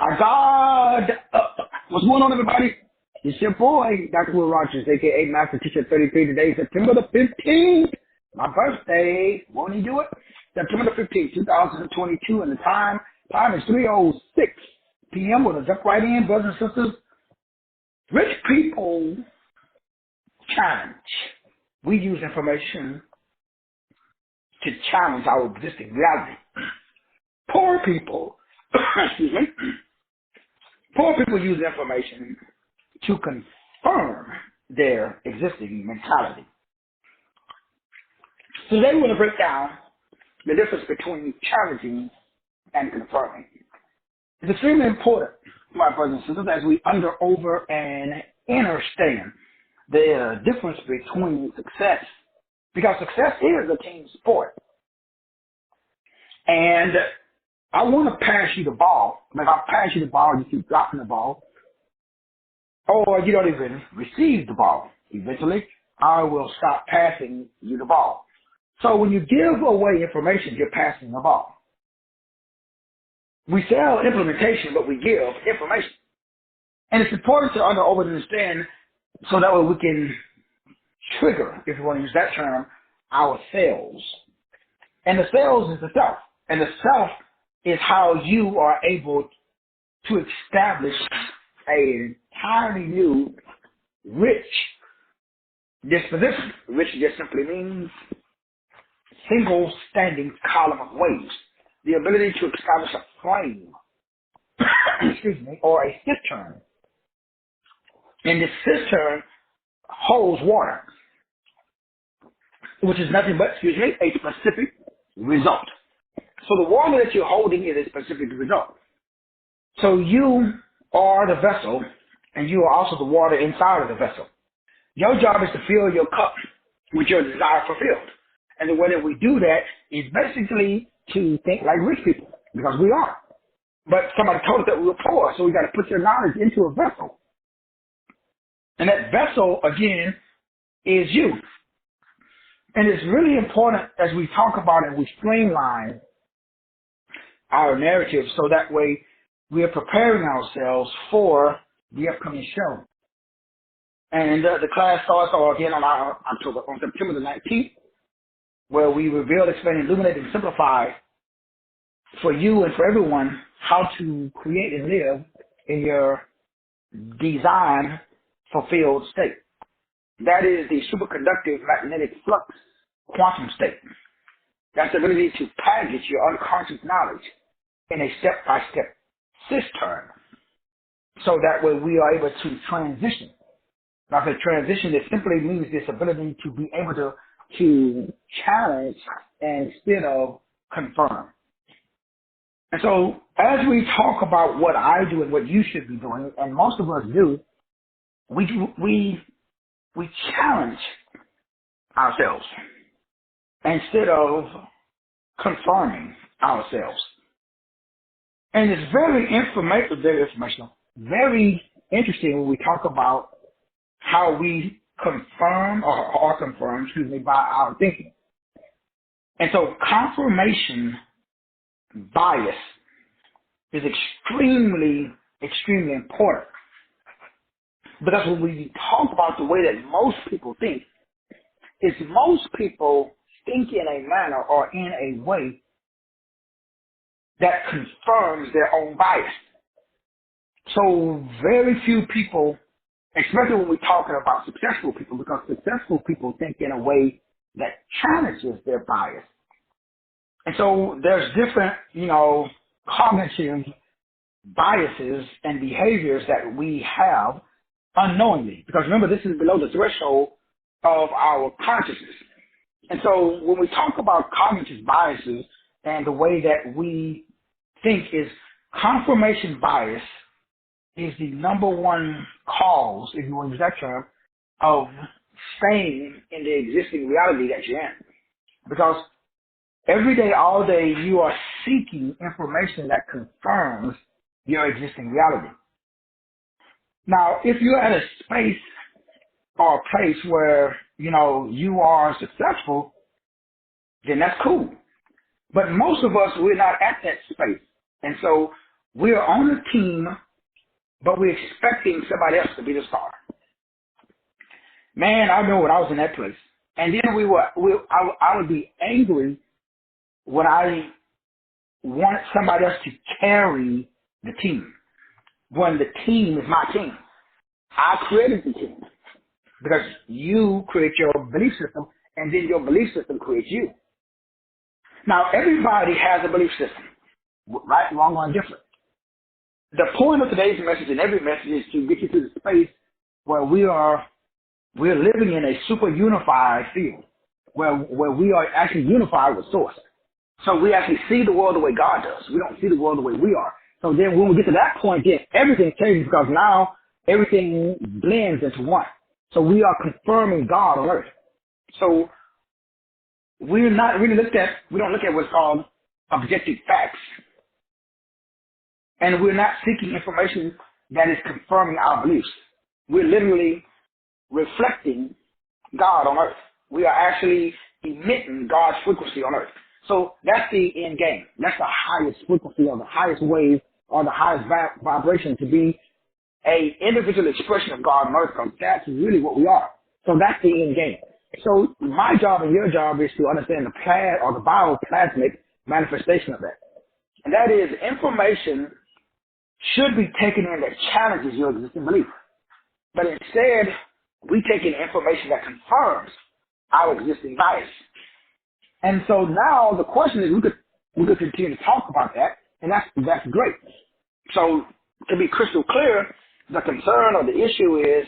Our God. What's going on, everybody? It's your boy, Dr. Will Rogers, a.k.a. Master Teacher 33. Today, September the 15th. My birthday. Won't he do it? September the 15th, 2022. And the time is 3:06 p.m. We're going to jump right in, brothers and sisters. Rich people challenge. We use information to challenge our existing reality. Poor people, excuse me, poor people use information to confirm their existing mentality. Today we're going to break down the difference between challenging and confirming. It's extremely important, my brothers and sisters, as we over, and understand the difference between success, because success is a team sport. And I want to pass you the ball. If I pass you the ball, you keep dropping the ball, or you don't even receive the ball. Eventually, I will stop passing you the ball. So when you give away information, you're passing the ball. We sell implementation, but we give information. And it's important to understand so that way we can trigger, if you want to use that term, our sales. And the sales is the self. And the self is how you are able to establish an entirely new, rich disposition. Rich just simply means single standing column of waves. The ability to establish a flame, excuse me, or a cistern. And this cistern holds water, which is nothing but, excuse me, a specific result. So the water that you're holding is a specific result. So you are the vessel, and you are also the water inside of the vessel. Your job is to fill your cup with your desire fulfilled. And the way that we do that is basically to think like rich people, because we are. But somebody told us that we were poor, so we got to put your knowledge into a vessel. And that vessel, again, is you. And it's really important as we talk about it, we streamline our narrative so that way we are preparing ourselves for the upcoming show. And the class starts again on September the 19th, where we reveal, explain, illuminate, and simplify for you and for everyone how to create and live in your design fulfilled state. That is the superconductive magnetic flux quantum state. That's the ability to package your unconscious knowledge in a step-by-step cistern, so that way we are able to transition. Now, the transition, it simply means this ability to be able to challenge instead of confirm. And so as we talk about what I do and what you should be doing, and most of us do, we challenge ourselves instead of confirming ourselves. And it's very informational, very interesting when we talk about how we confirm or are confirmed, by our thinking. And so confirmation bias is extremely, extremely important. Because when we talk about the way that most people think, is most people think in a manner or in a way that confirms their own bias. So very few people, especially when we're talking about successful people, because successful people think in a way that challenges their bias. And so there's different, cognitive biases and behaviors that we have unknowingly. Because remember, this is below the threshold of our consciousness. And so when we talk about cognitive biases and the way that we think, is confirmation bias is the number one cause, if you want to use that term, of staying in the existing reality that you're in. Because every day, all day, you are seeking information that confirms your existing reality. Now, if you're at a space or a place where, you are successful, then that's cool. But most of us, we're not at that space. And so We're on a team, but we're expecting somebody else to be the star. Man, I know when I was in that place. And then I would be angry when I wanted somebody else to carry the team, when the team is my team. I created the team because you create your belief system, and then your belief system creates you. Now, everybody has a belief system, right, wrong, or indifferent. The point of today's message and every message is to get you to the space where we're living in a super unified field, where we are actually unified with Source. So we actually see the world the way God does. We don't see the world the way we are. So then when we get to that point, then everything changes because now everything blends into one. So we are confirming God on earth. So we don't look at what's called objective facts. And we're not seeking information that is confirming our beliefs. We're literally reflecting God on earth. We are actually emitting God's frequency on earth. So that's the end game. That's the highest frequency or the highest wave or the highest vibration to be a individual expression of God on earth, because that's really what we are. So that's the end game. So my job and your job is to understand the bioplasmic manifestation of that. And that is, information should be taken in that challenges your existing belief. But instead, we take in information that confirms our existing bias. And so now the question is, we could continue to talk about that, and that's great. So to be crystal clear, the concern or the issue is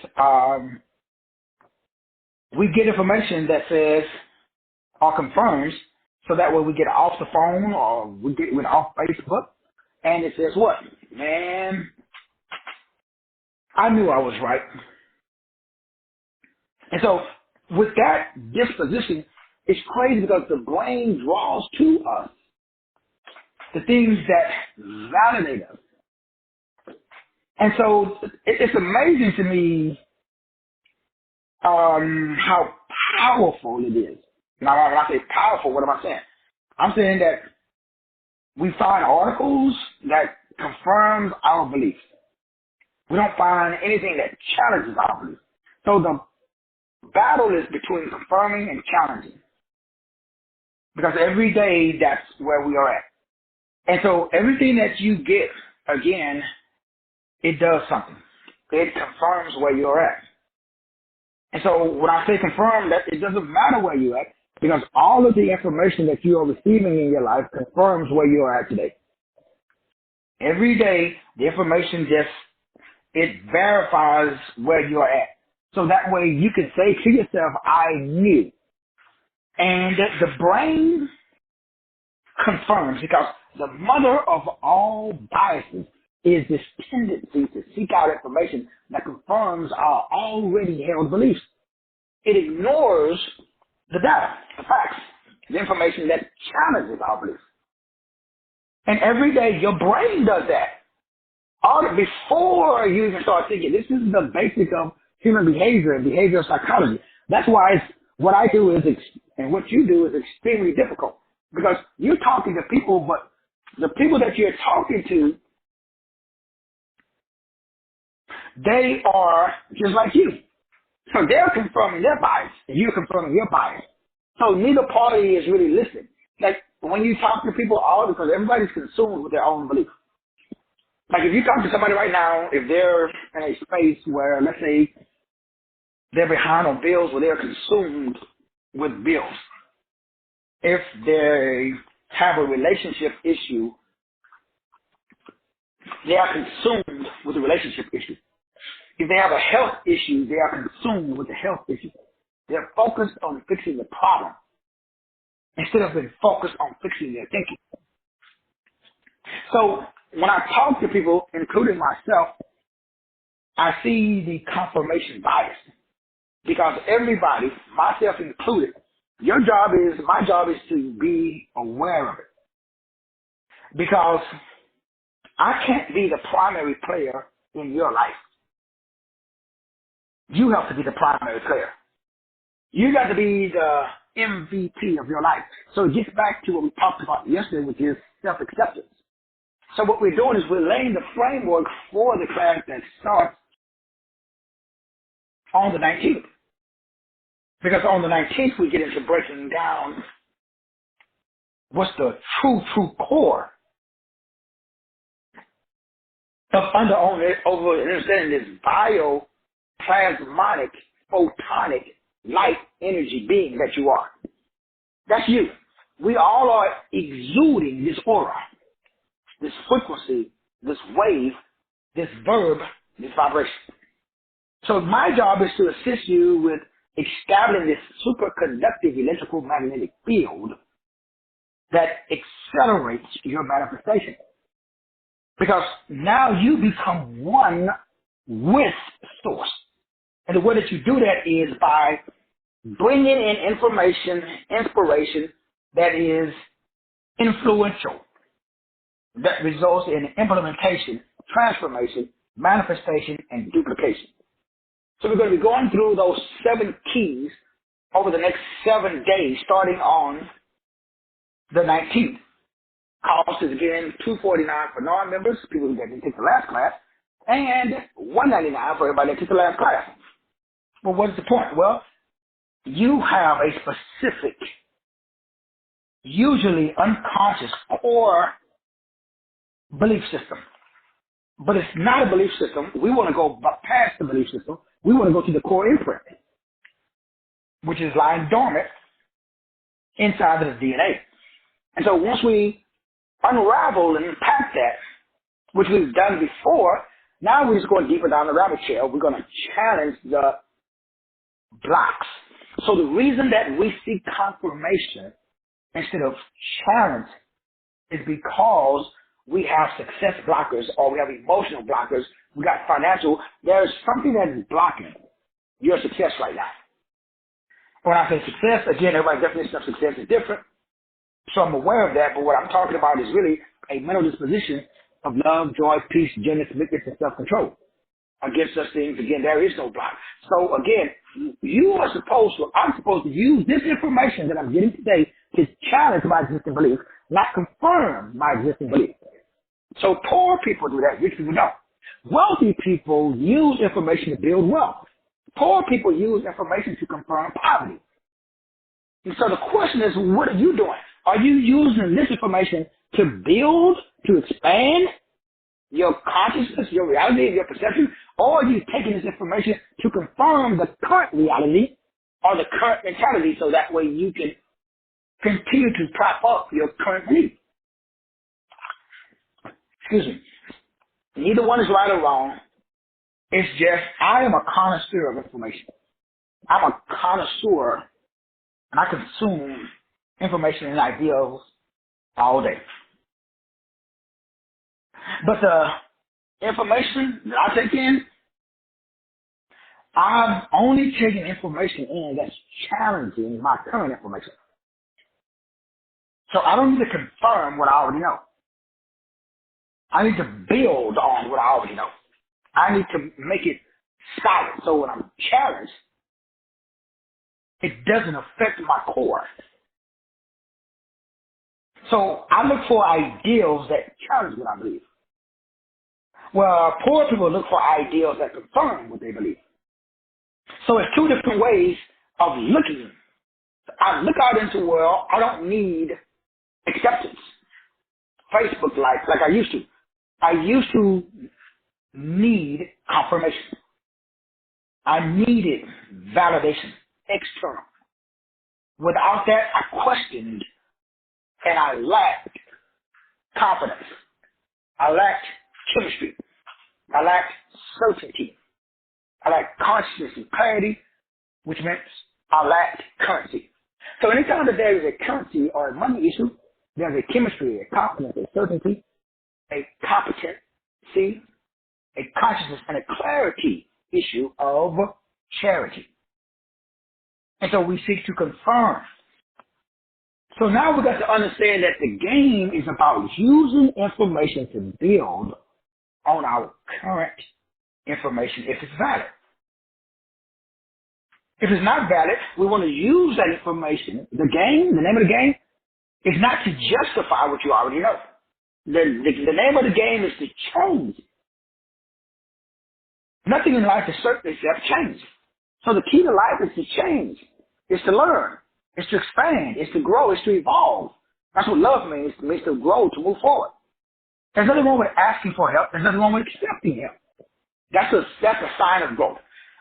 we get information that says or confirms, so that way we get off the phone or we get off Facebook, and it says what? Man, I knew I was right. And so with that disposition, it's crazy because the brain draws to us the things that validate us. And so it's amazing to me how powerful it is. Now, when I say powerful, what am I saying? I'm saying that we find articles that confirms our beliefs. We don't find anything that challenges our beliefs. So the battle is between confirming and challenging. Because every day, that's where we are at. And so everything that you get, again, it does something. It confirms where you're at. And so when I say confirm, that it doesn't matter where you're at, because all of the information that you are receiving in your life confirms where you are at today. Every day, the information it verifies where you're at. So that way you can say to yourself, I knew. And the brain confirms, because the mother of all biases is this tendency to seek out information that confirms our already held beliefs. It ignores the data, the facts, the information that challenges our beliefs. And every day your brain does that. Before you even start thinking, this is the basic of human behavior and behavioral psychology. That's why what I do is, and what you do is extremely difficult. Because you're talking to people, but the people that you're talking to, they are just like you. So they're confirming their bias, and you're confirming your bias. So neither party is really listening. Like when you talk to people, because everybody's consumed with their own belief. Like if you talk to somebody right now, if they're in a space where, let's say, they're behind on bills, where they're consumed with bills. If they have a relationship issue, they are consumed with the relationship issue. If they have a health issue, they are consumed with the health issue. They're focused on fixing the problem instead of being focused on fixing their thinking. So when I talk to people, including myself, I see the confirmation bias. Because everybody, myself included, my job is to be aware of it. Because I can't be the primary player in your life. You have to be the primary player. You got to be the MVP of your life. So it gets back to what we talked about yesterday, which is self-acceptance. So what we're doing is we're laying the framework for the class that starts on the 19th. Because on the 19th, we get into breaking down what's the true core of understanding this bioplasmatic, photonic, light energy being that you are. That's you. We all are exuding this aura, this frequency, this wave, this verb, this vibration. So my job is to assist you with establishing this superconductive electrical magnetic field that accelerates your manifestation. Because now you become one with Source. And the way that you do that is by bringing in information, inspiration that is influential, that results in implementation, transformation, manifestation, and duplication. So we're going to be going through those 7 keys over the next 7 days, starting on the 19th. Cost is again $249 for non-members, people who didn't take the last class, and $199 for everybody that took the last class. Well, what is the point? Well, you have a specific, usually unconscious core belief system. But it's not a belief system. We want to go past the belief system. We want to go to the core imprint, which is lying dormant inside of the DNA. And so once we unravel and unpack that, which we've done before, now we're just going deeper down the rabbit trail. We're going to challenge the blocks. So the reason that we seek confirmation instead of challenge is because we have success blockers or we have emotional blockers. We got financial. There's something that is blocking your success right now. When I say success, again, everybody's definition of success is different. So I'm aware of that, but what I'm talking about is really a mental disposition of love, joy, peace, gentleness, meekness, and self-control. Against such things, again, there is no block. So again, I'm supposed to use this information that I'm getting today to challenge my existing belief, not confirm my existing belief. So poor people do that, rich people don't. Wealthy people use information to build wealth. Poor people use information to confirm poverty. And so the question is, what are you doing? Are you using this information to build, to expand your consciousness, your reality, your perception, or are you taking this information to confirm the current reality or the current mentality so that way you can continue to prop up your current belief? Excuse me. Neither one is right or wrong. It's just I am a connoisseur of information. I'm a connoisseur and I consume information and ideals all day. But the information that I take in, I'm only taking information in that's challenging my current information. So I don't need to confirm what I already know. I need to build on what I already know. I need to make it solid. So when I'm challenged, it doesn't affect my core. So I look for ideals that challenge what I believe. Well, poor people look for ideals that confirm what they believe. So it's 2 different ways of looking. I look out into the world. I don't need acceptance. Facebook like I used to. I used to need confirmation. I needed validation, external. Without that, I questioned and I lacked confidence. I lacked chemistry. I lacked certainty. I lacked consciousness and clarity, which meant I lacked currency. So anytime that there is a currency or a money issue, there's a chemistry, a confidence, a certainty, a competency, a consciousness, and a clarity issue of charity. And so we seek to confirm. So now we've got to understand that the game is about using information to build on our current information if it's valid. If it's not valid, we want to use that information. The name of the game, is not to justify what you already know. The name of the game is to change. Nothing in life is certain except change. So the key to life is to change. It's to learn. It's to expand. It's to grow. It's to evolve. That's what love means. It means to grow, to move forward. There's nothing wrong with asking for help. There's nothing wrong with accepting help. That's a sign of growth.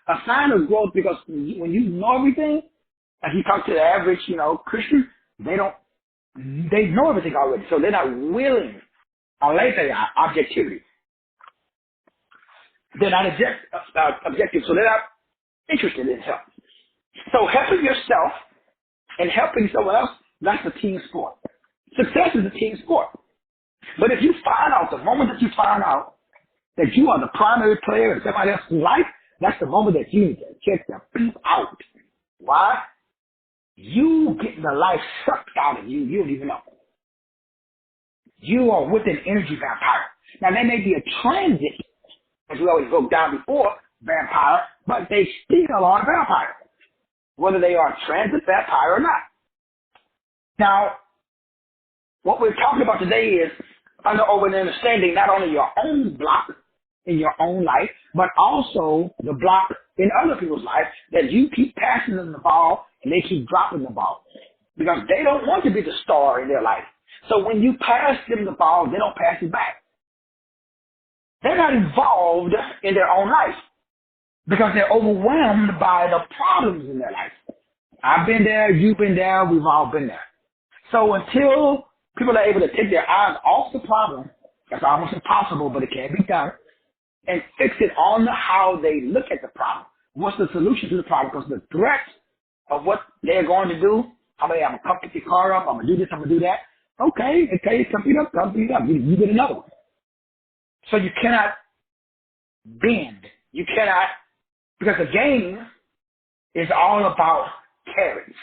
A sign of growth because when you know everything, if you talk to the average, Christian, they know everything already. So they're not willing, unless they are objectivity. They're not objective, so they're not interested in help. So helping yourself and helping someone else, that's a team sport. Success is a team sport. But if you find out, the moment that you find out that you are the primary player in somebody else's life, that's the moment that you need to check the beat out. Why? You getting the life sucked out of you. You don't even know. You are with an energy vampire. Now, there may be a transit, as we always broke down before, vampire, but they still are vampire, whether they are a transit vampire or not. Now, what we're talking about today is over an understanding not only your own block in your own life, but also the block in other people's life that you keep passing them the ball and they keep dropping the ball because they don't want to be the star in their life. So when you pass them the ball, they don't pass it back. They're not involved in their own life because they're overwhelmed by the problems in their life. I've been there, you've been there, we've all been there. So until people are able to take their eyes off the problem, that's almost impossible, but it can be done, and fix it on how they look at the problem. What's the solution to the problem? Because the threat of what they're going to do, I'm going to come pick your car up, I'm going to do this, I'm going to do that. Okay, come pick it up. You get another one. So you cannot bend. You cannot, because the game is all about carrots.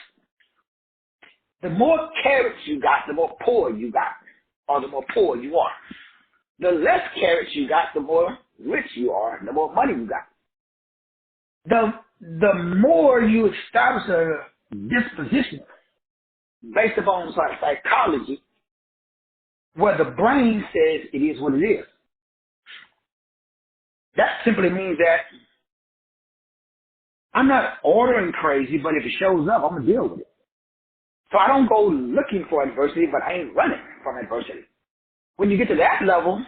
The more carrots you got, the more poor you got, or the more poor you are. The less carrots you got, the more rich you are, the more money you got. The more you establish a disposition based upon psychology, where the brain says it is what it is. That simply means that I'm not ordering crazy, but if it shows up, I'm going to deal with it. So I don't go looking for adversity, but I ain't running from adversity. When you get to that level,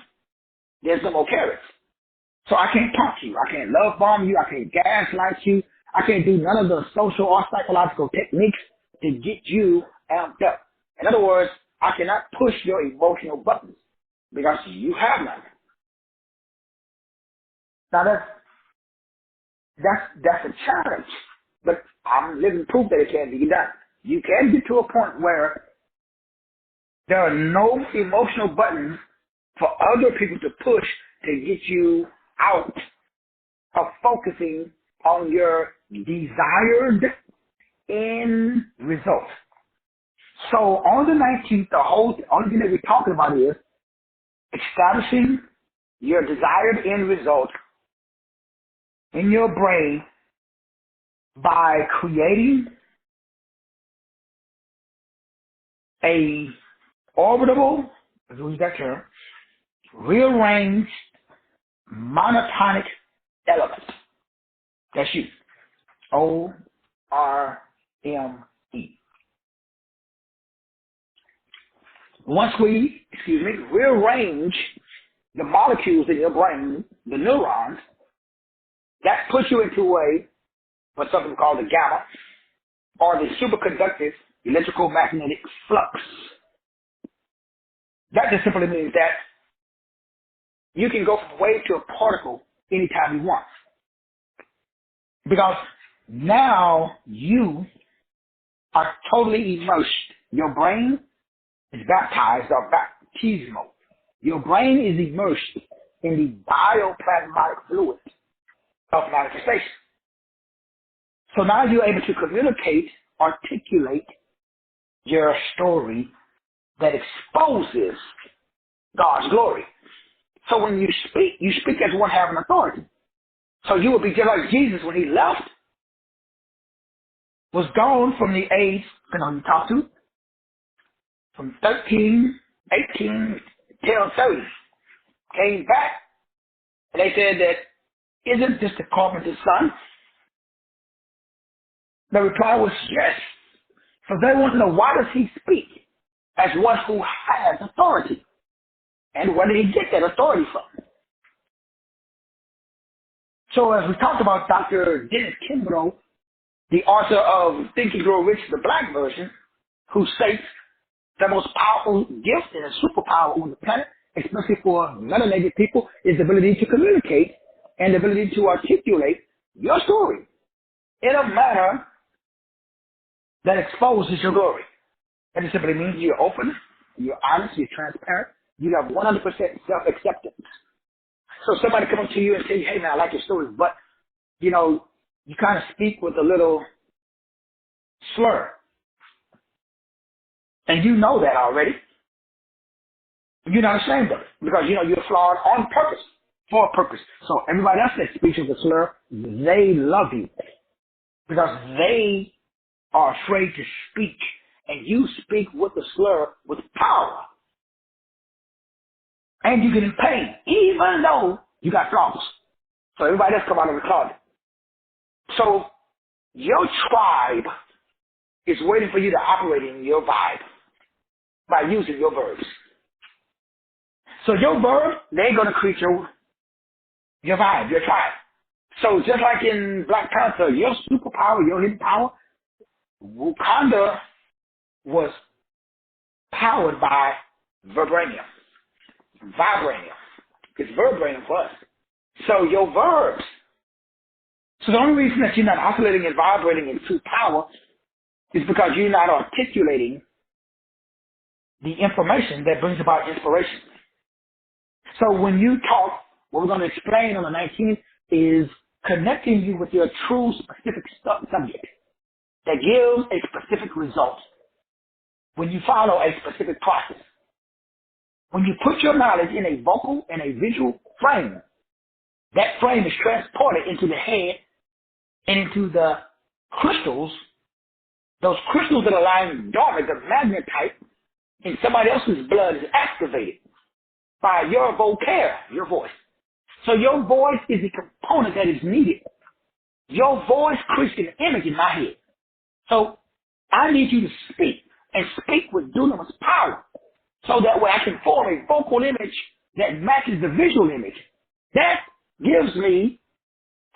there's no more carrots. So I can't talk to you. I can't love bomb you. I can't gaslight you. I can't do none of the social or psychological techniques to get you amped up. In other words, I cannot push your emotional buttons because you have none. Now that's a challenge, but I'm living proof that it can be done. You can get to a point where there are no emotional buttons for other people to push to get you out of focusing on your desired end result. So on the 19th, the only thing that we're talking about is establishing your desired end result in your brain by creating a orbitable, let's use that term, rearranged monotonic element. That's you. O-R-M-E. Once we, rearrange the molecules in your brain, the neurons, that puts you into what's something called the gamma, or the superconductive electrical magnetic flux. That just simply means that you can go from wave to a particle anytime you want. Because now you are totally immersed. Your brain is baptized or baptismal. Your brain is immersed in the bioplasmatic fluid of manifestation. So now you're able to communicate, articulate your story that exposes God's glory. So when you speak as one having authority. So you will be just like Jesus when he left, was gone from the age, you talk to, from 13, 18, Tell 30 came back and they said that, isn't this the carpenter's son? The reply was yes. So they want to know, why does he speak as one who has authority? And where did he get that authority from? So as we talked about Dr. Dennis Kimbrough, the author of Think and Grow Rich, the Black version, who states the most powerful gift and a superpower on the planet, especially for melanated people, is the ability to communicate and the ability to articulate your story in a manner that exposes your glory. That just simply means you're open, you're honest, you're transparent, you have 100% self-acceptance. So somebody come up to you and say, hey man, I like your story, but, you know, you kind of speak with a little slur. And you know that already. You're not ashamed of it because, you know, you're flawed on purpose, for a purpose. So everybody else that speaks with a slur, they love you because they are afraid to speak. And you speak with a slur with power. And you getting paid, even though you got flaws. So everybody else come out of the closet. So your tribe is waiting for you to operate in your vibe by using your verbs. So your verb, they're going to create your vibe, your tribe. So just like in Black Panther, your superpower, your hidden power, Wakanda was powered by vibranium. It's vibranium for us. So your verbs. So the only reason that you're not oscillating and vibrating in true power is because you're not articulating the information that brings about inspiration. So when you talk, what we're going to explain on the 19th is connecting you with your true specific subject that gives a specific result when you follow a specific process. When you put your knowledge in a vocal and a visual frame, that frame is transported into the head and into the crystals, those crystals that are lying dormant, the magnetite in somebody else's blood is activated by your vocare, your voice. So your voice is a component that is needed. Your voice creates an image in my head. So I need you to speak and speak with dunamis power so that way I can form a vocal image that matches the visual image. That gives me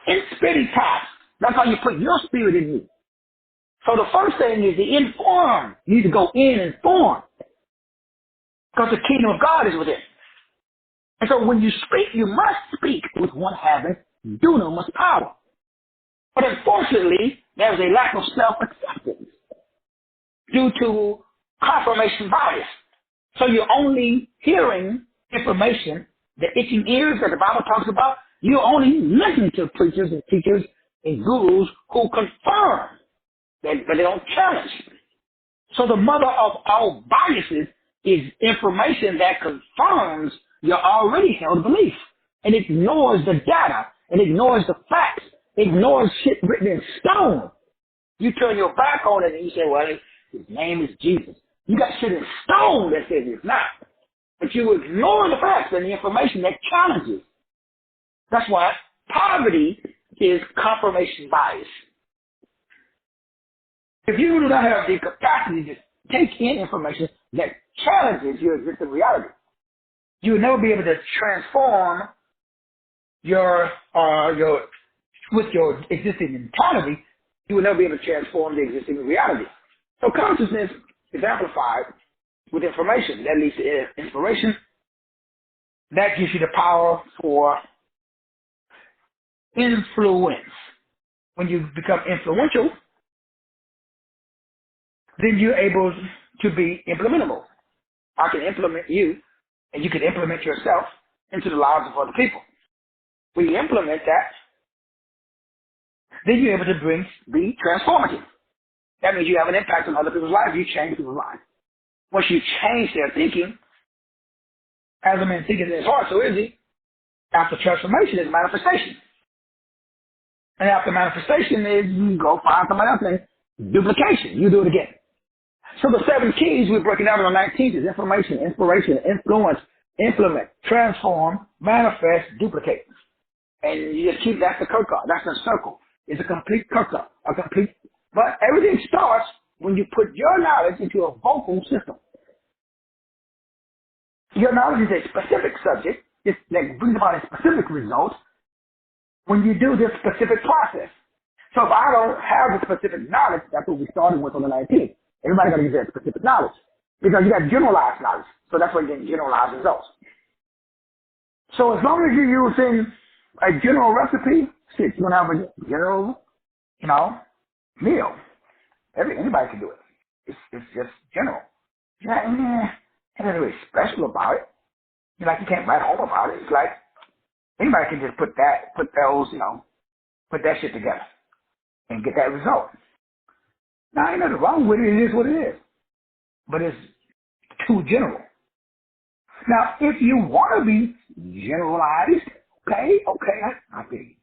inspiritas. That's how you put your spirit in me. So the first thing is to inform. You need to go in and form because the kingdom of God is within. And so when you speak, you must speak with one having dunamis power. But unfortunately, there's a lack of self-acceptance due to confirmation bias. So you're only hearing information, the itching ears that the Bible talks about. You only listen to preachers and teachers and gurus who confirm, but they don't challenge. So the mother of all biases is information that confirms your already held belief and ignores the data and ignores the facts, ignores shit written in stone. You turn your back on it and you say, well, his name is Jesus. You got shit in stone that says it's not. But you ignore the facts and the information that challenges. That's why poverty is confirmation bias. If you do not have the capacity to take in information that challenges your existing reality, you will never be able to transform with your existing mentality, you will never be able to transform the existing reality. So consciousness is amplified with information. That leads to inspiration. That gives you the power for influence. When you become influential, then you're able to be implementable. I can implement you, and you can implement yourself into the lives of other people. When you implement that, then you're able to be transformative. That means you have an impact on other people's lives. You change people's lives. Once you change their thinking, as a man thinketh in his heart, so is he. After transformation is manifestation. And after manifestation is you go find somebody else and duplication. You do it again. So the 7 keys we're breaking down on the 19th is information, inspiration, influence, implement, transform, manifest, duplicate. And you just keep, that's the Kirkar. That's a circle. It's a complete Kirkar, but everything starts when you put your knowledge into a vocal system. Your knowledge is a specific subject that brings about a specific result when you do this specific process. So if I don't have the specific knowledge, that's what we started with on the 19th. Everybody got to use that specific knowledge because you got generalized knowledge. So that's where you get generalized results. So as long as you're using a general recipe, shit, you're gonna have a general, meal. Anybody can do it. It's just general. Ain't nothing really special about it. You can't write home about it. It's like anybody can just put that shit together and get that result. Now ain't nothing wrong with it. It is what it is. But it's too general. Now, if you want to be generalized, okay, I feel you.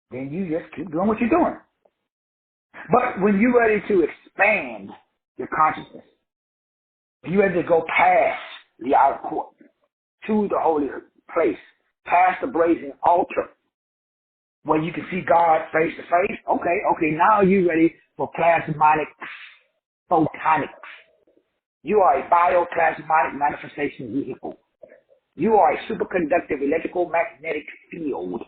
Then you just keep doing what you're doing. But when you're ready to expand your consciousness, when you're ready to go past the outer court to the holy place, past the brazen altar, where you can see God face to face, okay, now you're ready for plasmonic photonics. You are a bioplasmatic manifestation vehicle. You are a superconductive electrical magnetic field.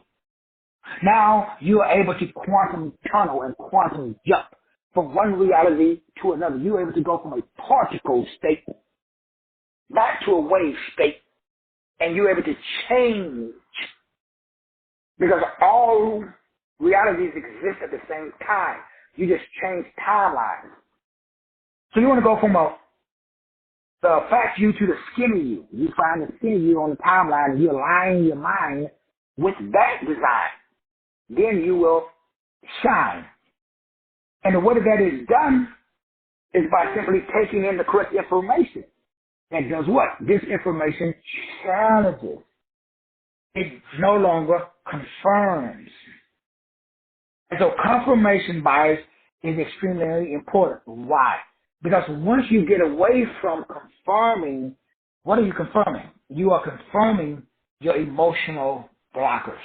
Now you are able to quantum tunnel and quantum jump from one reality to another. You're able to go from a particle state back to a wave state, and you're able to change because all realities exist at the same time. You just change timelines. So you want to go from the fat you to the skinny you. You find the skinny you on the timeline and you align your mind with that design. Then you will shine. And the way that is done is by simply taking in the correct information. And does what? This information challenges. It no longer confirms. And so confirmation bias is extremely important. Why? Because once you get away from confirming, what are you confirming? You are confirming your emotional blockers.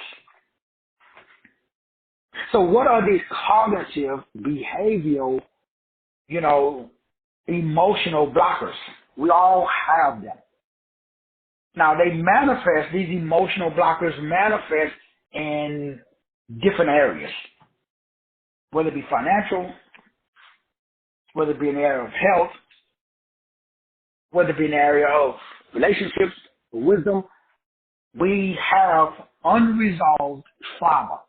So what are these cognitive, behavioral, emotional blockers? We all have them. Now these emotional blockers manifest in different areas, whether it be financial, whether it be in the area of health, whether it be in the area of relationships, wisdom. We have unresolved trauma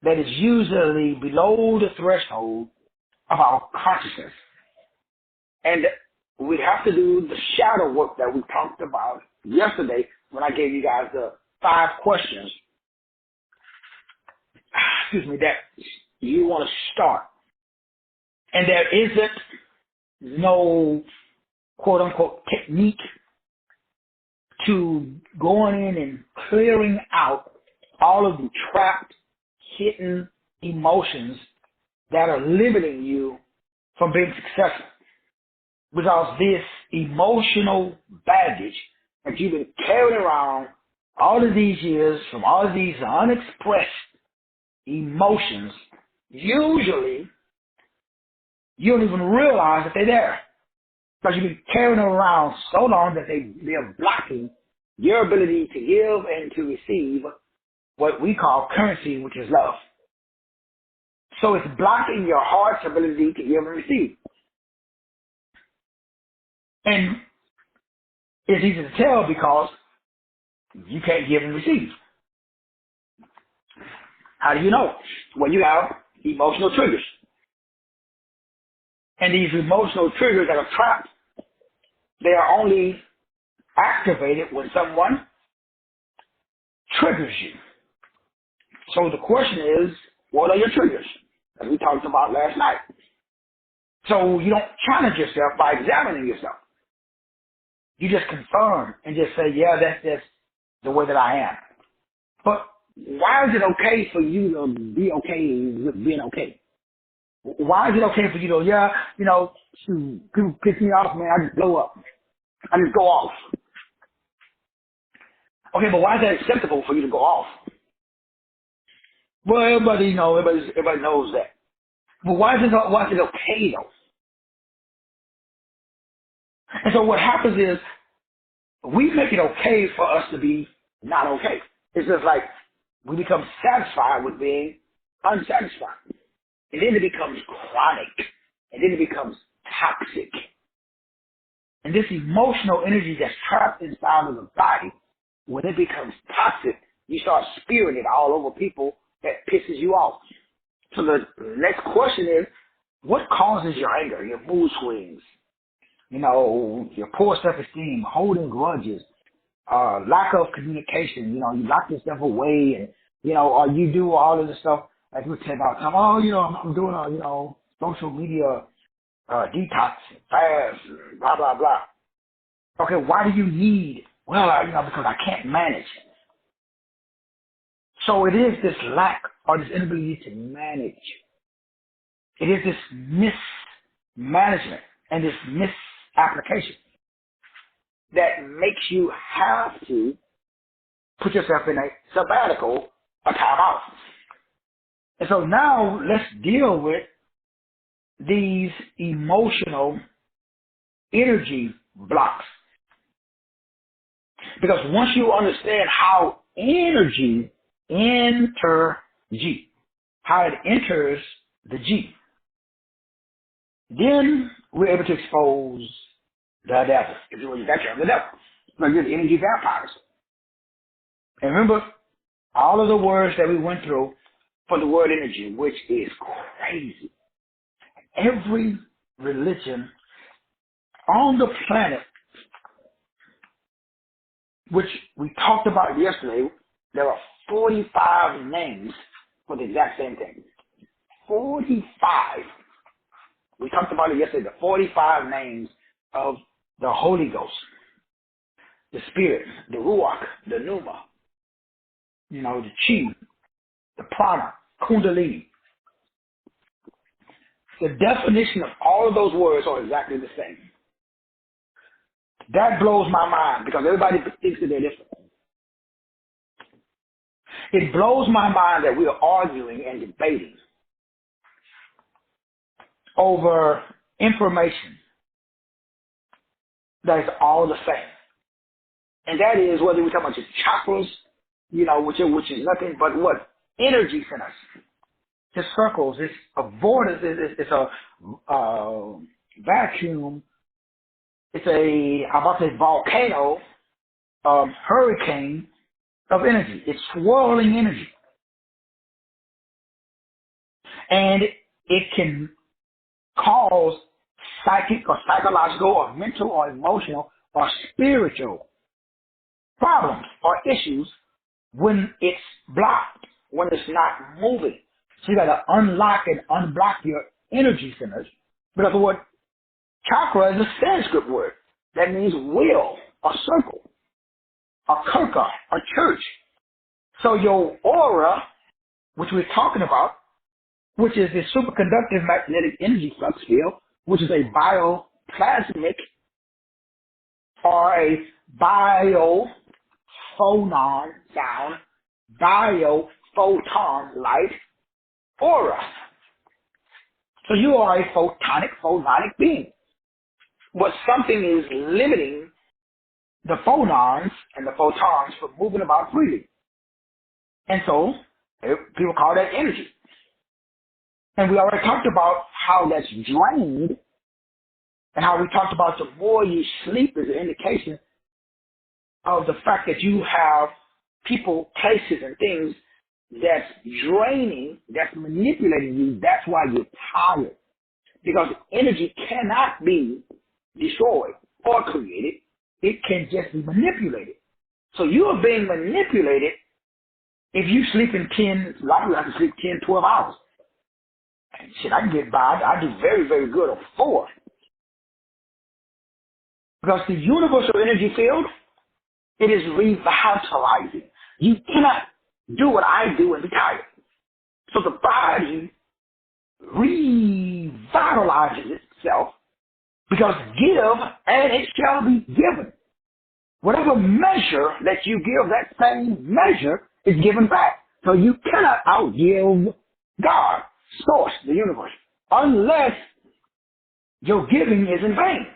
that is usually below the threshold of our consciousness. And we have to do the shadow work that we talked about yesterday when I gave you guys the 5 questions, that you want to start. And there isn't no quote-unquote technique to going in and clearing out all of the trapped, hidden emotions that are limiting you from being successful. Because this emotional baggage that you've been carrying around all of these years from all of these unexpressed emotions, usually you don't even realize that they're there. Because you've been carrying them around so long that they're blocking your ability to give and to receive what we call currency, which is love. So it's blocking your heart's ability to give and receive. And it's easy to tell because you can't give and receive. How do you know? Well, you have emotional triggers. And these emotional triggers that are trapped, they are only activated when someone triggers you. So the question is, what are your triggers? As we talked about last night. So you don't challenge yourself by examining yourself. You just confirm and just say, yeah, that's just the way that I am. But why is it okay for you to be okay with being okay? Why is it okay for you to, shoot, people piss me off, man, I just blow up. I just go off. Okay, but why is that acceptable for you to go off? Well, everybody knows that. But why is it okay though? And so what happens is we make it okay for us to be not okay. It's just like we become satisfied with being unsatisfied. And then it becomes chronic. And then it becomes toxic. And this emotional energy that's trapped inside of the body, when it becomes toxic, you start spewing it all over people that pisses you off. So the next question is, what causes your anger, your mood swings, your poor self-esteem, holding grudges, lack of communication, you lock yourself away and, or you do all of the stuff like we say about time, I'm doing social media, detox, fast, blah, blah, blah. Okay, why do you need, because I can't manage. So it is this lack or this inability to manage. It is this mismanagement and this misapplication that makes you have to put yourself in a sabbatical, a time out. And so now let's deal with these emotional energy blocks. Because once you understand how how it enters the G, then we're able to expose the devil. If you want that term, the devil. Like you're the energy vampires. And remember all of the words that we went through for the word energy, which is crazy. Every religion on the planet, which we talked about yesterday, there are 45 names for the exact same thing. 45. We talked about it yesterday, the 45 names of the Holy Ghost, the Spirit, the Ruach, the Pneuma, the Chi, the Prana, Kundalini. The definition of all of those words are exactly the same. That blows my mind because everybody thinks that they're different. It blows my mind that we are arguing and debating over information that is all the same. And that is whether we're talking about your chakras, which is nothing but what? Energy centers. Just circles. It's a vortex. It's a vacuum. It's a volcano, hurricane of energy. It's swirling energy. And it can cause psychic or psychological or mental or emotional or spiritual problems or issues when it's blocked, when it's not moving. So you got to unlock and unblock your energy centers. Because the word chakra is a Sanskrit word that means wheel or circle or kirka or church. So your aura, which we're talking about, which is the superconductive magnetic energy flux field, which is a bioplasmic or a biophonon sound, biophoton light aura. So you are a photonic being. But something is limiting the phonons and the photons from moving about freely. And so people call that energy. And we already talked about how that's drained and how we talked about the more you sleep is an indication of the fact that you have people, places, and things that's draining, that's manipulating you. That's why you're tired. Because energy cannot be destroyed or created. It can just be manipulated. So you are being manipulated if you sleep in 10, a lot of people have to sleep 10, 12 hours. And shit, I can get by. I do very, very good on 4. Because the universal energy field, it is revitalizing. You cannot do what I do and be tired. So the body revitalizes itself because give and it shall be given. Whatever measure that you give, that same measure is given back. So you cannot outgive God, source, the universe, unless your giving is in vain,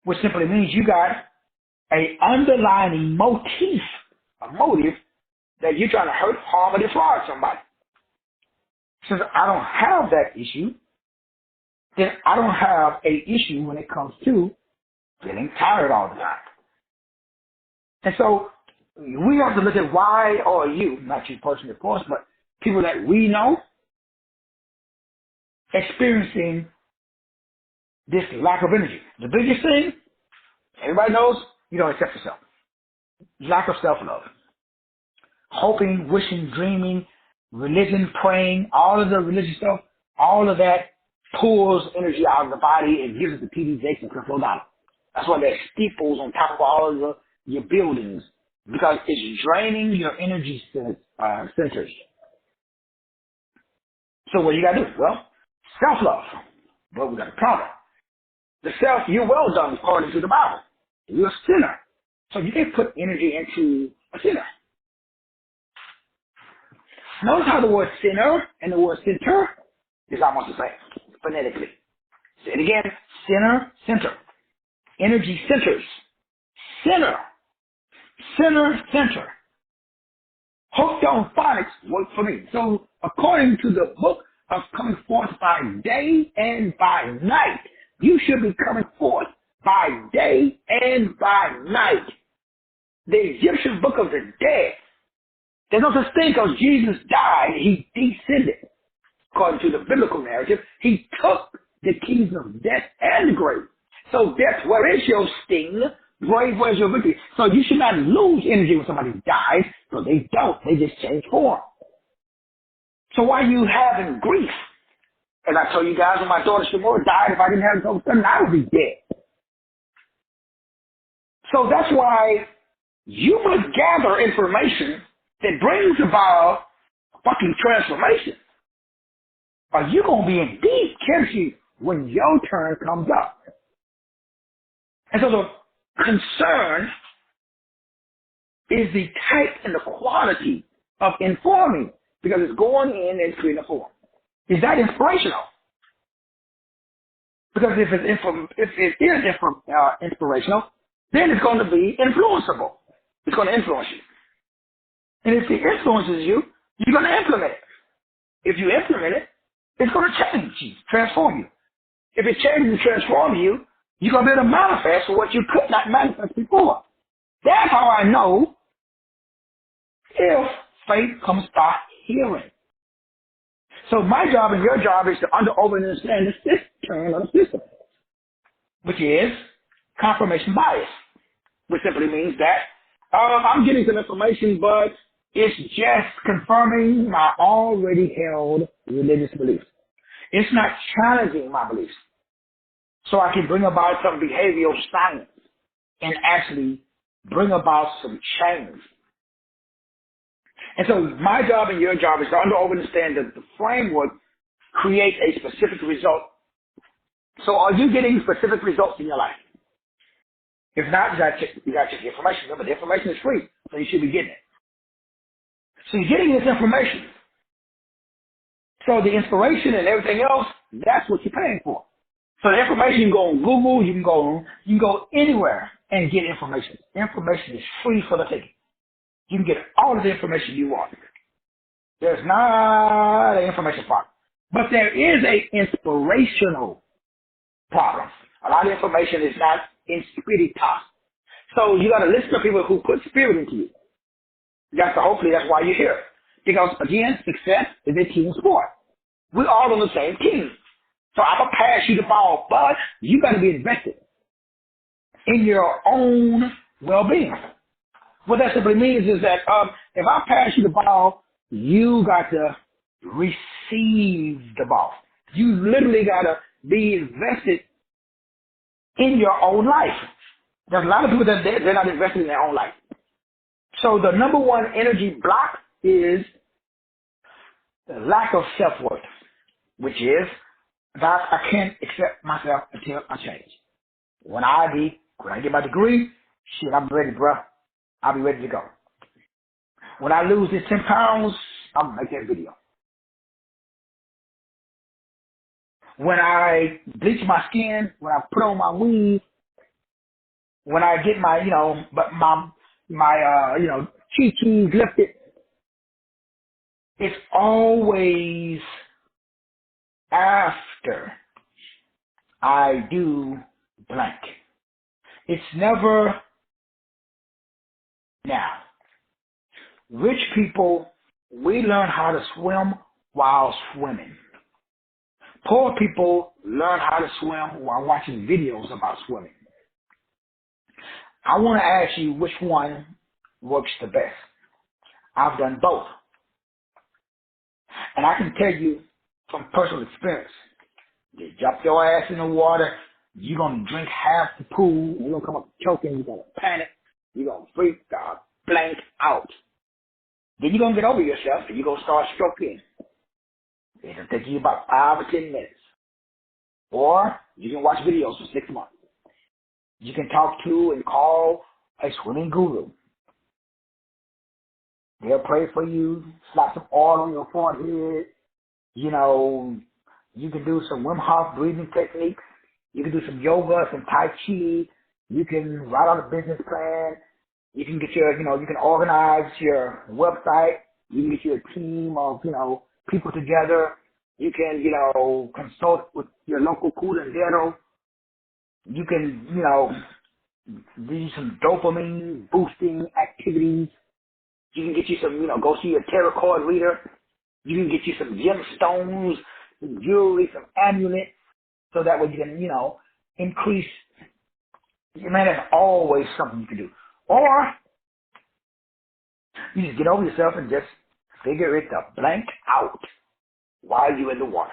which simply means you got a underlying motive, a motive that you're trying to hurt, harm, or defraud somebody. Since I don't have that issue, then I don't have a issue when it comes to feeling tired all the time. And so we have to look at why or you, not you personally, of course, but people that we know experiencing this lack of energy. The biggest thing, everybody knows, you don't accept yourself. Lack of self-love. Hoping, wishing, dreaming, religion, praying, all of the religious stuff, all of that pulls energy out of the body and gives it to TD Jakes and Creflo Dollar. That's why there's steeples on top of all of your buildings, because it's draining your energy centers. So what you got to do? Well, self-love. But we got a problem. The self, you're well done according to the Bible. You're a sinner. So you can't put energy into a sinner. Notice how the word sinner and the word center is almost the same, phonetically. Say it again. Sinner, center. Energy centers. Sinner. Sinner, center. Hooked on phonics work for me. So according to the book of coming forth by day and by night, you should be coming forth by day and by night. The Egyptian book of the dead. There's no such thing because Jesus died, he descended. According to the biblical narrative, he took the keys of death and the grave. So death, where is your sting? Grave, where's your victory? So you should not lose energy when somebody dies, but they don't. They just change form. So why are you having grief? And I told you guys when my daughter Shamora died, if I didn't have those son, I would be dead. So that's why you must gather information that brings about fucking transformation. Or you're going to be in deep kimchi when your turn comes up. And so the concern is the type and the quality of informing, because it's going in and creating a form. Is that inspirational? Because if it is inspirational, then it's going to be influenceable. It's going to influence you. And if it influences you, you're going to implement it. If you implement it, it's going to change you, transform you. If it changes and transforms you, you're going to be able to manifest what you could not manifest before. That's how I know if faith comes by hearing. So my job and your job is to understand the system of the system, which is confirmation bias, which simply means that I'm getting some information, but it's just confirming my already held religious beliefs. It's not challenging my beliefs. So I can bring about some behavioral science and actually bring about some change. And so my job and your job is to understand that the framework creates a specific result. So are you getting specific results in your life? If not, you got to check the information. Remember, the information is free, so you should be getting it. So you're getting this information. So the inspiration and everything else, that's what you're paying for. So the information, you can go on Google, you can go anywhere and get information. Information is free for the taking. You can get all of the information you want. There's not an information problem. But there is an inspirational problem. A lot of information is not in spiritas. So you got to listen to people who put spirit into you. Hopefully that's why you're here. Because again, success is a team sport. We're all on the same team. So I'm going to pass you the ball, but you got to be invested in your own well-being. What that simply means is that if I pass you the ball, you got to receive the ball. You literally got to be invested in your own life. There's a lot of people that they're not invested in their own life. So the number one energy block is the lack of self-worth, which is that I can't accept myself until I change. When I get my degree, Shit, I'm ready, bruh. I'll be ready to go. When I lose this 10 pounds, I'm gonna make that video. When I bleach my skin, when I put on my weave, when I get my, chi-chis lifted, it's always after I do blank. It's never now. Rich people, we learn how to swim while swimming. Poor people learn how to swim while watching videos about swimming. I want to ask you which one works the best. I've done both. And I can tell you from personal experience, you drop your ass in the water, you're going to drink half the pool, you're going to come up choking, you're going to panic, you're going to freak the blank out. Then you're going to get over yourself and you're going to start stroking. It'll take you about 5 or 10 minutes. Or you can watch videos for 6 months. You can talk to and call a swimming guru. They'll pray for you, slap some oil on your forehead. You know, you can do some Wim Hof breathing techniques. You can do some yoga, some Tai Chi. You can write out a business plan. You can get your, you can organize your website. You can get your team of, people together. You can, consult with your local curandero. You can, do some dopamine boosting activities. You can get you some, go see a tarot card reader. You can get you some gemstones, some jewelry, some amulets, so that way you can, increase. Man, there's always something you can do. Or you just get over yourself and just figure it the blank out while you're in the water.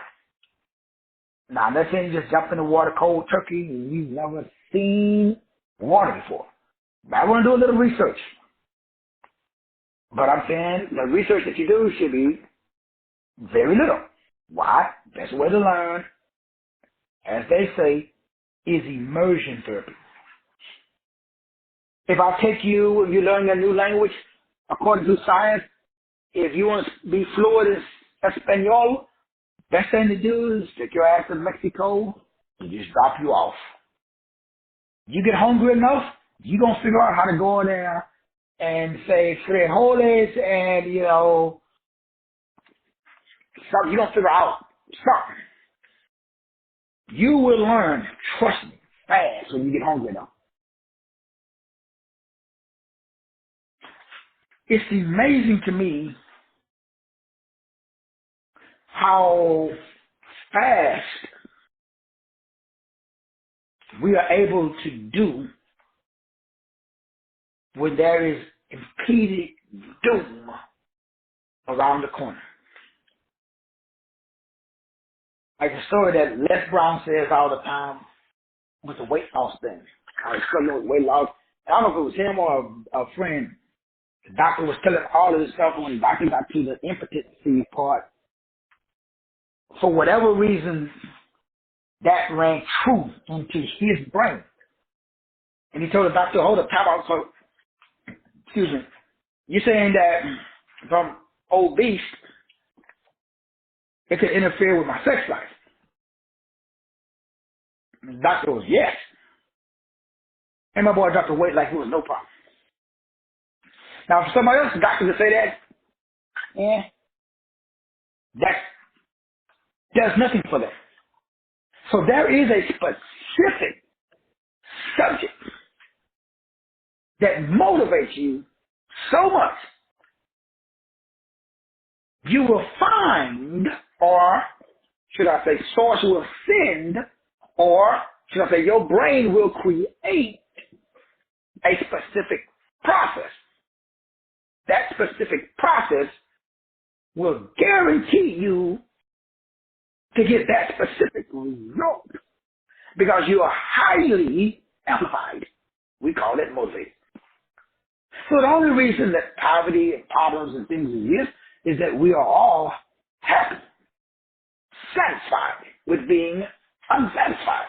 Now, I'm not saying you just jump in the water cold turkey and you've never seen water before. I want to do a little research. But I'm saying the research that you do should be very little. Why? Best way to learn, as they say, is immersion therapy. If I take you, if you're learning a new language, according to science, if you want to be fluent in Espanol, best thing to do is take your ass to Mexico and just drop you off. You get hungry enough, you're going to figure out how to go in there and say frijoles and, something. You're going to figure out something. You will learn, trust me, fast when you get hungry enough. It's amazing to me how fast we are able to do when there is impeded doom around the corner. Like the story that Les Brown says all the time with the weight loss thing. How he's struggling with weight loss. I don't know if it was him or a friend. The doctor was telling all of this stuff when the doctor got to the impotency part. For whatever reason, that rang true into his brain. And he told the doctor, hold up, time out. So, excuse me, you're saying that if I'm obese, it could interfere with my sex life? And the doctor was, yes. And my boy dropped the weight like it was no problem. Now, for somebody else, the doctor could say that, that does nothing for them. So there is a specific subject that motivates you so much, you will find, or should I say, source will send, or should I say, your brain will create a specific process. That specific process will guarantee you to get that specific result because you are highly amplified. We call it motivated. So the only reason that poverty and problems and things exist is that we are all happy, satisfied with being unsatisfied.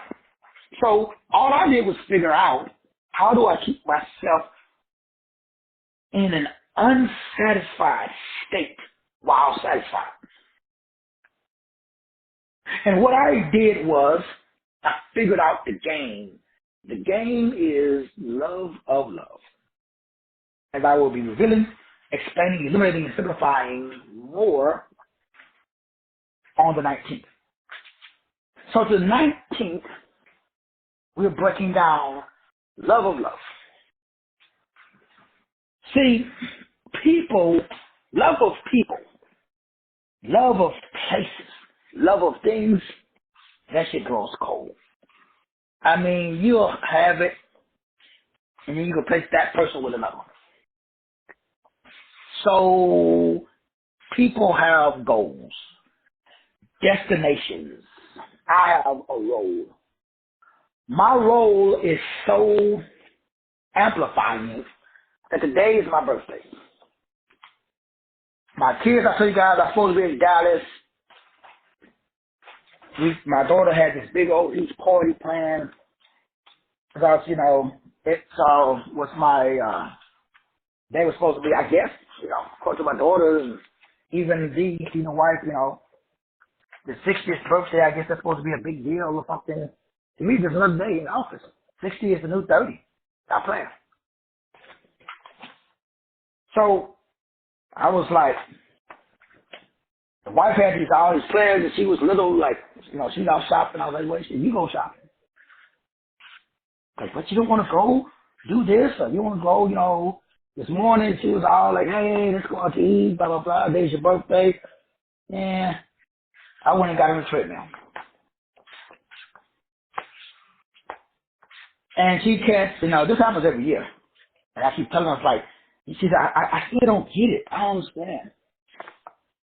So all I did was figure out How do I keep myself in an unsatisfied state while satisfied? And what I did was I figured out the game. The game is love of love. As I will be revealing, explaining, illuminating, and simplifying more on the 19th. So the 19th, we're breaking down love of love. See, love of people, love of places, love of things, that shit grows cold. I mean, you'll have it, and then you can replace that person with another one. So, people have goals, destinations. I have a role. My role is so amplifying that today is my birthday. My kids, I tell you guys, I'm supposed to be in Dallas. My daughter had this big old huge party planned because, it's was my they were supposed to be, I guess, of course, with my daughter and even the wife, the 60th birthday. I guess that's supposed to be a big deal or something. To me, there's another day in the office. 60 is the new 30. Stop playing. So I was like, the wife had all these plans, and she was little, like, she's out shopping. I was like, wait, you go shopping. Like, but you don't want to go do this, or you want to go, this morning she was all like, hey, let's go out to eat, blah, blah, blah, today's your birthday. Yeah, I went and got her a treadmill. And she can't, this happens every year. And I keep telling her, like, she said, I still don't get it. I don't understand.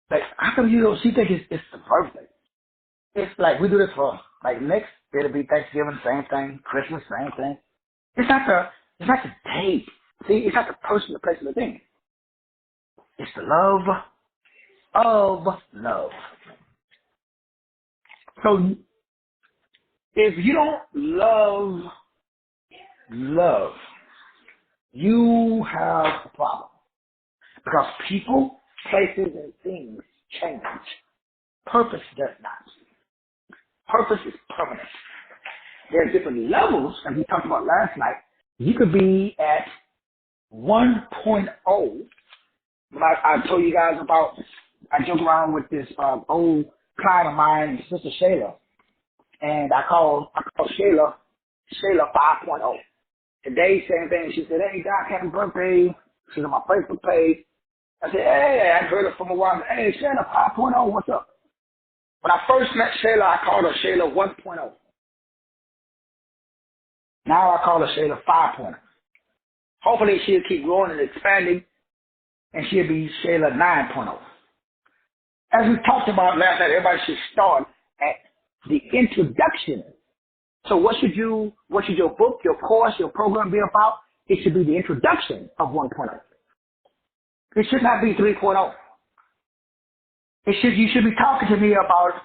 Like, how come she think it's the birthday? It's like, we do this for, like, next, it'll be Thanksgiving, same thing, Christmas, same thing. It's not the date. See, it's not the person, the place, and the thing. It's the love of love. So, if you don't love, you have a problem. Because people, places, and things change. Purpose does not. Purpose is permanent. There are different levels, as we talked about last night. You could be at 1.0. I told you guys about, I joke around with this old client of mine, Sister Shayla, and I call Shayla 5.0. Today, same thing. She said, hey, Doc, happy birthday. She's on my Facebook page. I said, hey, I heard her from a while. Hey, Shayla 5.0, what's up? When I first met Shayla, I called her Shayla 1.0. Now I call her Shayla 5.0. Hopefully she'll keep growing and expanding, and she'll be Shayla 9.0. As we talked about last night, everybody should start at the introduction. So what should your book, your course, your program be about? It should be the introduction of 1.0. It should not be 3.0. You should be talking to me about,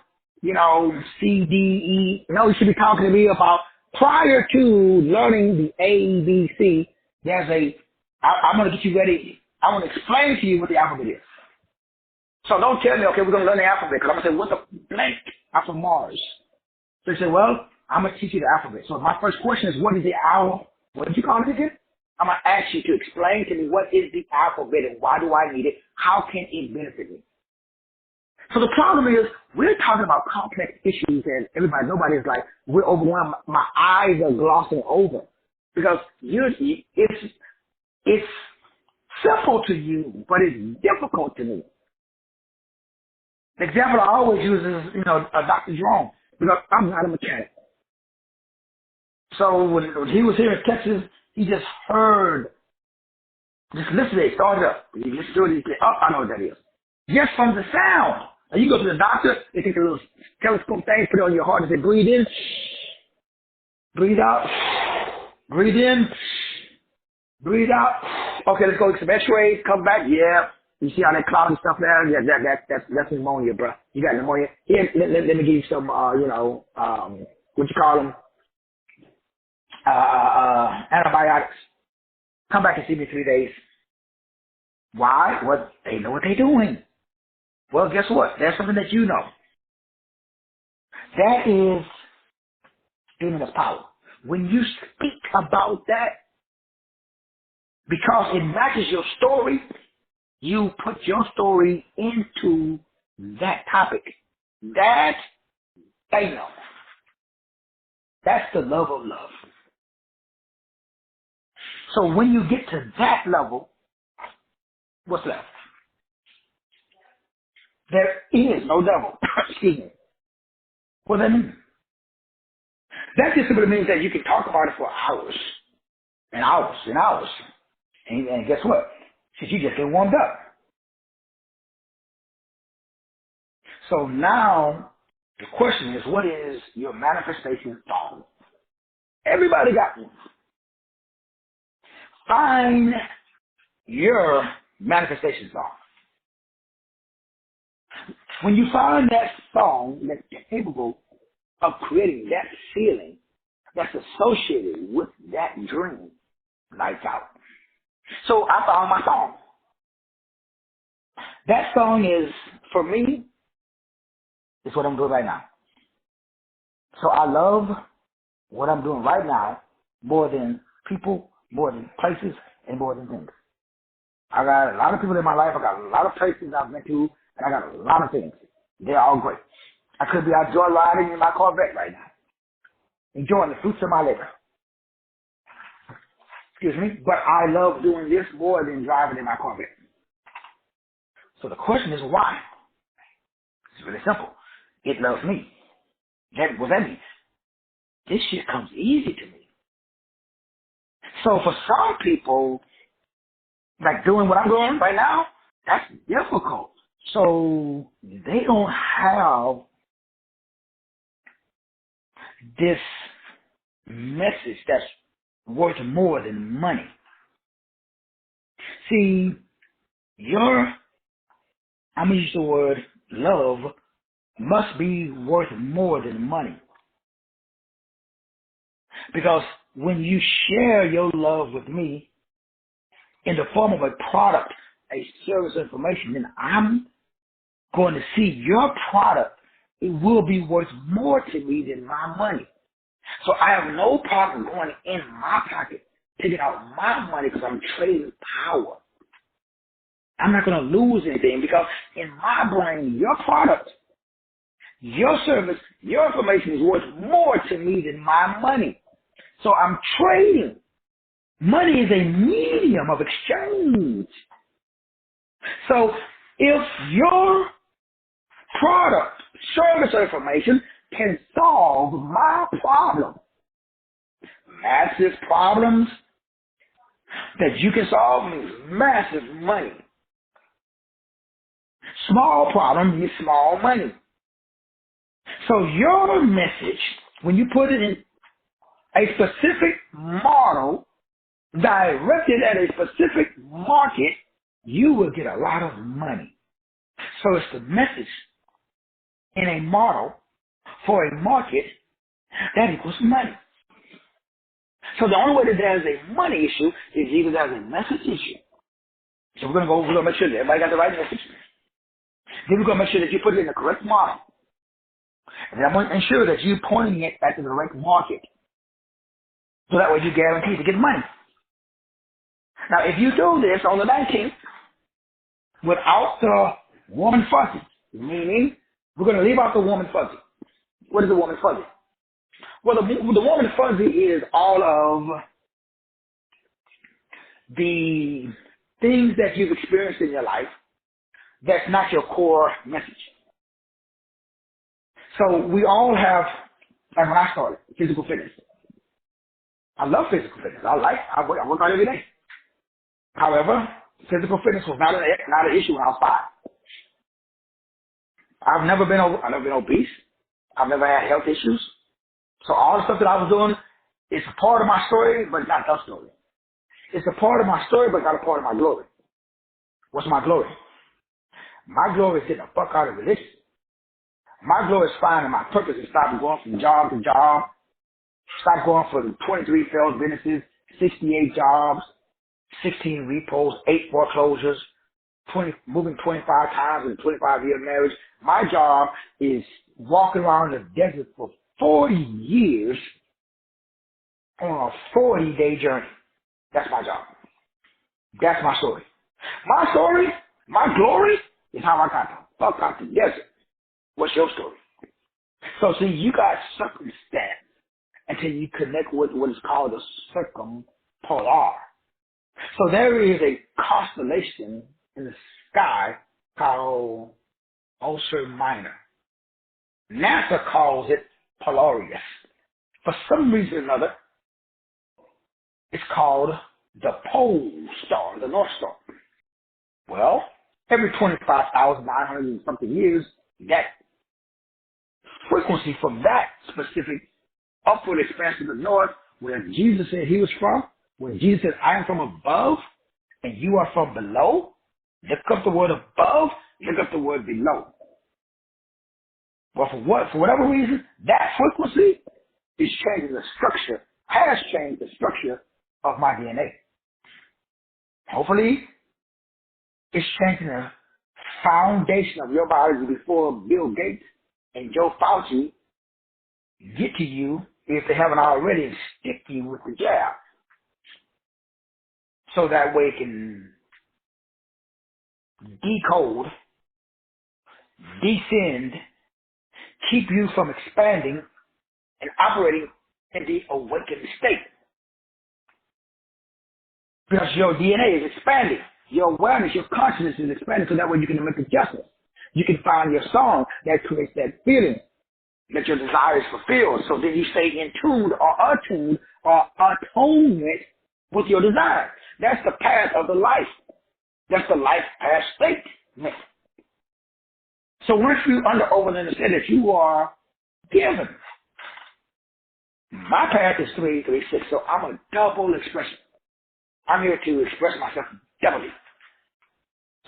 C, D, E. No, you should be talking to me about prior to learning the A, B, C, I'm going to get you ready. I want to explain to you what the alphabet is. So don't tell me, okay, we're going to learn the alphabet, because I'm going to say, what's a blank? I'm from Mars. So you say, well, I'm going to teach you the alphabet. So my first question is, what is the owl? What did you call it again? I'm going to ask you to explain to me what is the alphabet and why do I need it? How can it benefit me? So the problem is, we're talking about complex issues, and nobody's like, we're overwhelmed. My eyes are glossing over. Because it's simple to you, but it's difficult to me. The example I always use is, Dr. Jerome, because I'm not a mechanic. So when he was here in Texas, he just listen to it, start it up. You listen to it, you say, oh, I know what that is. Just from the sound. And you go to the doctor, they take a little telescope thing, put it on your heart, and say, breathe in, breathe out, breathe in, breathe out. Okay, let's go get some x-rays, come back, yeah. You see all that cloud and stuff there? Yeah, that's pneumonia, bro. You got pneumonia. Here, let me give you some, what you call them? antibiotics. Come back and see me in 3 days. Why? Well, they know what they're doing. Well, guess what? There's something that you know. That is dunamis power. When you speak about that, because it matches your story, you put your story into that topic. That they know. That's the love of love. So when you get to that level, what's left? There is no devil. Excuse me. What does that mean? That just simply means that you can talk about it for hours and hours and hours. And guess what? Since you just get warmed up. So now the question is, what is your manifestation song? Everybody got one. Find your manifestation song. When you find that song that's capable of creating that feeling that's associated with that dream, lights out. So I found my song. That song is, for me, is what I'm doing right now. So I love what I'm doing right now more than people, more than places, and more than things. I got a lot of people in my life. I got a lot of places I've been to, and I got a lot of things. They're all great. I could be out joyriding in my Corvette right now, enjoying the fruits of my labor. Excuse me. But I love doing this more than driving in my Corvette. So the question is why? It's really simple. It loves me. What that means? This shit comes easy to me. So for some people, like doing what I'm doing right now, that's difficult. So they don't have this message that's worth more than money. See, I'm going to use the word love, must be worth more than money. Because when you share your love with me in the form of a product, a service information, then I'm going to see your product. It will be worth more to me than my money. So I have no problem going in my pocket, taking out my money because I'm trading power. I'm not going to lose anything because in my brain, your product, your service, your information is worth more to me than my money. So I'm trading. Money is a medium of exchange. So if your product, service, or information can solve my problem, massive problems that you can solve means massive money. Small problems means small money. So your message, when you put it in a specific model directed at a specific market, you will get a lot of money. So it's the message in a model for a market that equals money. So the only way that there's a money issue is either there's a message issue. So we're gonna make sure that everybody got the right message. Then we're gonna make sure that you put it in the correct model. And I'm gonna ensure that you're pointing it at the correct market. So that way you guarantee to get money. Now if you do this on the 19th without the woman fuzzy, meaning we're gonna leave out the woman fuzzy. What is the woman fuzzy? Well, the woman fuzzy is all of the things that you've experienced in your life that's not your core message. So we all have, like when I started, physical fitness. I love physical fitness. I work out every day. However, physical fitness was not an issue when I was 5. I've never been obese. I've never had health issues. So all the stuff that I was doing is a part of my story, but it's not the story. It's a part of my story, but not a part of my glory. What's my glory? My glory is getting the fuck out of religion. My glory is finding my purpose and stopping going from job to job, Stopped going for 23 failed businesses, 68 jobs, 16 repos, 8 foreclosures, moving 25 times in a 25-year marriage. My job is walking around the desert for 40 years on a 40-day journey. That's my job. That's my story. My story, my glory, is how I got the fuck out the desert. What's your story? So see, you got circumstance until you connect with what is called a circumpolar. So there is a constellation in the sky called Ursa Minor. NASA calls it Polaris. For some reason or another, it's called the pole star, the North Star. Well, every 25,900 and something years, that frequency from that specific upward expansion to the north, where Jesus said he was from, when Jesus said, I am from above, and you are from below, look up the word above, look up the word below. Well, for whatever reason, that frequency is changing the structure, has changed the structure of my DNA. Hopefully, it's changing the foundation of your biology before Bill Gates and Joe Fauci get to you, if they haven't already, and stick you with the jab. So that way it can decode, descend, keep you from expanding and operating in the awakened state. Because your DNA is expanding. Your awareness, your consciousness is expanding, so that way you can make adjustments. You can find your song that creates that feeling that your desire is fulfilled. So then you stay in tune or attuned or atonement with your desire. That's the path of the life. That's the life path state. So once you understand that you are given, my path is 336, so I'm a double expression. I'm here to express myself doubly.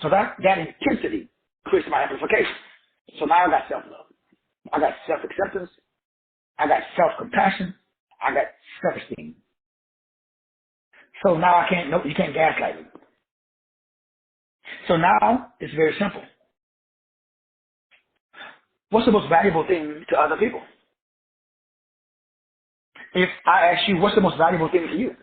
So that intensity creates my amplification. So now I got self-love. I got self-acceptance. I got self-compassion. I got self-esteem. So now you can't gaslight me. So now it's very simple. What's the most valuable thing to other people? If I ask you, what's the most valuable thing to you?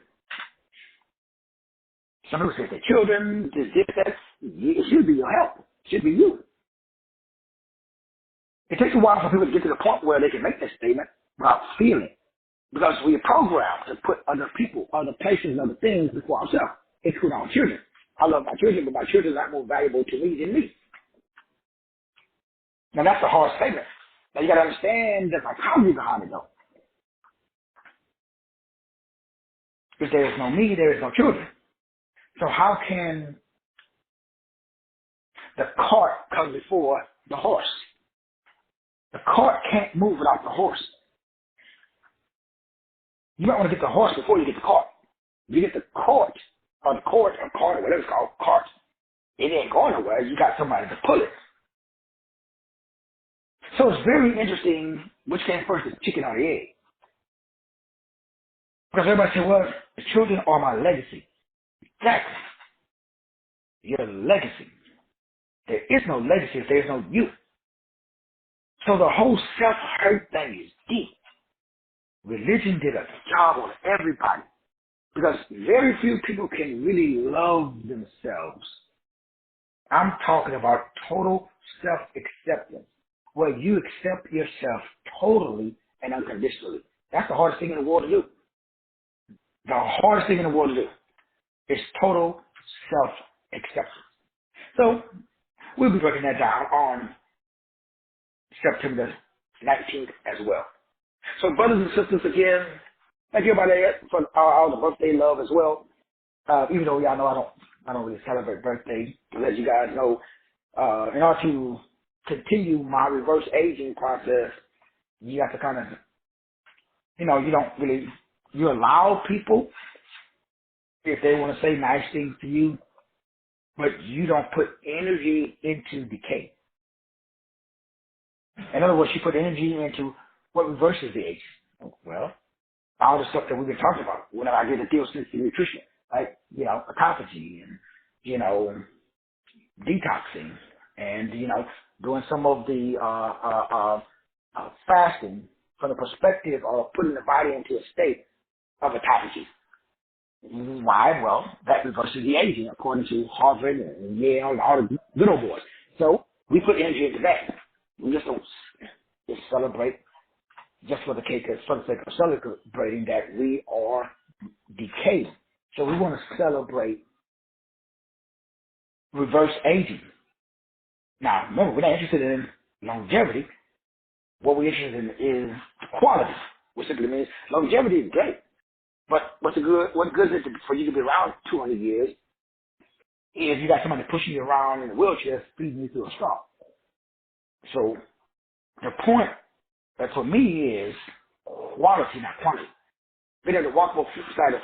Some people say their children, this, that. It should be your health. It should be you. It takes a while for people to get to the point where they can make that statement without feeling. Because we are programmed to put other people, other places, other things before ourselves, including our children. I love my children, but my children are not more valuable to me than me. Now that's a hard statement. Now you got to understand the psychology behind it though. If there is no me, there is no children. So how can the cart come before the horse? The cart can't move without the horse. You might want to get the horse before you get the cart. If you get the cart, or the cart, or whatever it's called, cart, it ain't going nowhere. You got somebody to pull it. So it's very interesting which came first, the chicken or the egg. Because everybody says, well, the children are my legacy. Exactly. Your legacy. There is no legacy if there is no you. So the whole self-hurt thing is deep. Religion did a job on everybody. Because very few people can really love themselves. I'm talking about total self-acceptance, where you accept yourself totally and unconditionally. That's the hardest thing in the world to do. The hardest thing in the world to do is total self-acceptance. So we'll be breaking that down on September 19th as well. So brothers and sisters, again, thank you everybody for all the birthday love as well. Even though y'all know I don't really celebrate birthdays, to let you guys know, in order to continue my reverse aging process, you have to kind of, you allow people if they want to say nice things to you, but you don't put energy into decay. In other words, you put energy into what reverses the age. Well, all the stuff that we've been talking about. Whenever I get a deal sensitive nutrition, like, autophagy and, detoxing and, doing some of the, fasting from the perspective of putting the body into a state of autophagy. Why? Well, that reverses the aging according to Harvard and Yale and all the good old boys. So we put energy into that. We just don't just celebrate just for the sake of celebrating that we are decaying. So we want to celebrate reverse aging. Now, remember, we're not interested in longevity. What we're interested in is quality, which simply means longevity is great. But what good is it for you to be around 200 years if you got somebody pushing you around in a wheelchair, feeding you through a straw? So the point that for me is quality, not quantity. Being able to walk up a flight of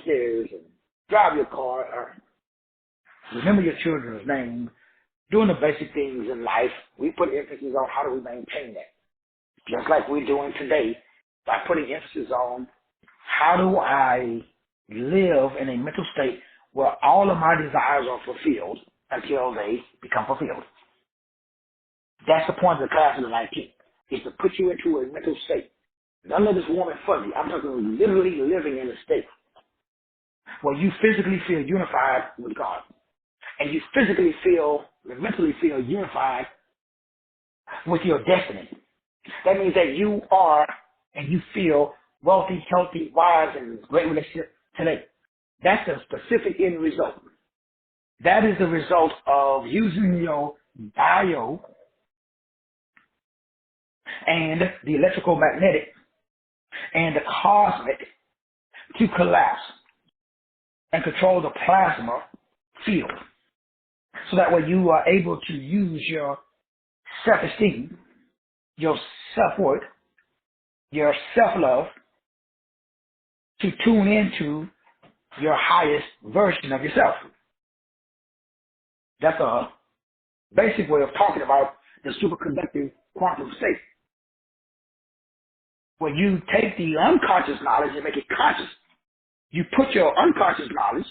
stairs and drive your car, or remember your children's name, doing the basic things in life. We put emphasis on how do we maintain that. Just like we're doing today, by putting emphasis on how do I live in a mental state where all of my desires are fulfilled until they become fulfilled. That's the point of the class of the 19th, is to put you into a mental state. None of this warm and fuzzy. I'm talking literally living in a state where you physically feel unified with God. And you physically feel, and mentally feel unified with your destiny. That means that you are and you feel wealthy, healthy, wise, and great relationship today. That's a specific end result. That is the result of using your bio and the electrical magnetic and the cosmic to collapse and control the plasma field. So that way you are able to use your self-esteem, your self-worth, your self-love to tune into your highest version of yourself. That's a basic way of talking about the superconducting quantum state, where you take the unconscious knowledge and make it conscious. You put your unconscious knowledge,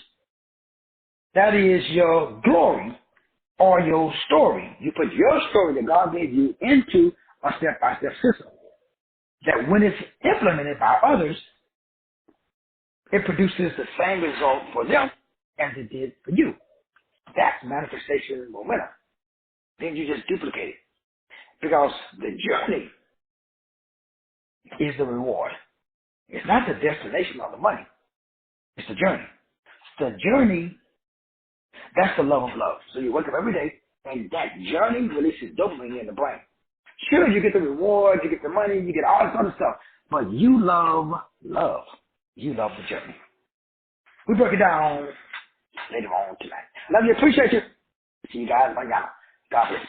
that is your glory or your story. You put your story that God gave you into a step-by-step system that when it's implemented by others, it produces the same result for them as it did for you. That's manifestation momentum. Then you just duplicate it. Because the journey is the reward. It's not the destination or the money. It's the journey. It's the journey, that's the love of love. So you wake up every day, and that journey releases dopamine in the brain. Sure, you get the reward, you get the money, you get all this other stuff, but you love love. You love the journey. We break it down later on tonight. Love you, appreciate you. See you guys. Bye, y'all. God bless.